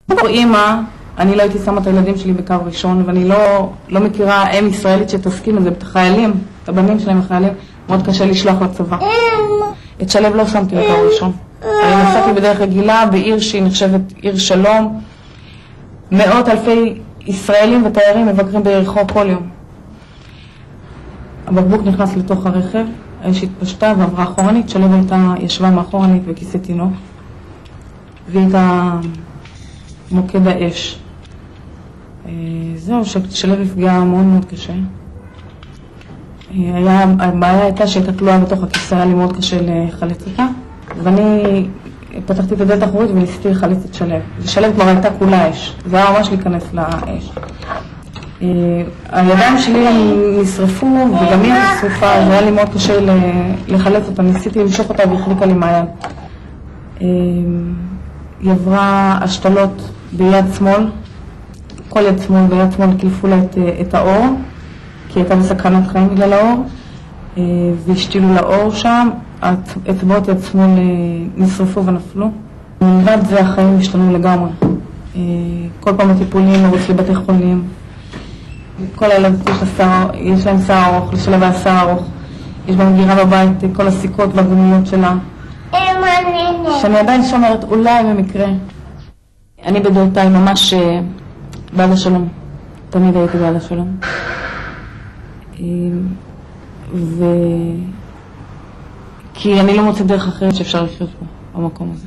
בתור אימא, אני לא הייתי שמה את הילדים שלי בקו ראשון, ואני לא מכירה אם ישראלית שתסכים לזה, את החיילים, את הבנים שלהם החיילים, מאוד קשה לשלוח לצבא. את שלב לא שמתי בקו ראשון. אני נסעתי בדרך רגילה בעיר שהיא נחשבת עיר שלום. מאות אלפי ישראלים ותיירים מבקרים ביריחו כל יום. הבקבוק נכנס לתוך הרכב, האש התפשטה ועברה אחורנית, שלב הייתה ישבה מאחורנית בכיסא תינוק, והיא הייתה מוקד האש. זהו, שלב נפגעה מאוד מאוד קשה. הבעיה הייתה שהייתה תלויה בתוך הכיסא, היה לי מאוד קשה לחלץ אותה, ואני פתחתי את הדלת האחורית וניסיתי לחלץ את שלב. ושלב כבר הייתה כולה אש, זה היה ממש להיכנס לאש. הידיים שלי נשרפו וגם היא נשרפה, זה היה לי מאוד קשה לחלץ אותה, ניסיתי למשוך אותה והחליקה לי מהיד. היא עברה השתלות ביד שמאל, כל יד שמאל ביד שמאל קילפו לה את האור, כי הייתה בסכנת חיים בגלל האור, והשתילו לאור שם, אצבעות יד שמאל נשרפו ונפלו. מלבד זה החיים השתנו לגמרי. כל פעם הטיפולים מרוץ לבתי חולים. כל הילדים יש להם שיער ארוך, לשלב היה שיער ארוך. יש במגירה בבית כל הסיכות והגומיות שלה. שאני עדיין שומרת, אולי במקרה. אני בדעותיי ממש בעד השלום. תמיד הייתי בעד השלום. כי אני לא מוצאת דרך אחרת שאפשר לחיות פה, במקום הזה.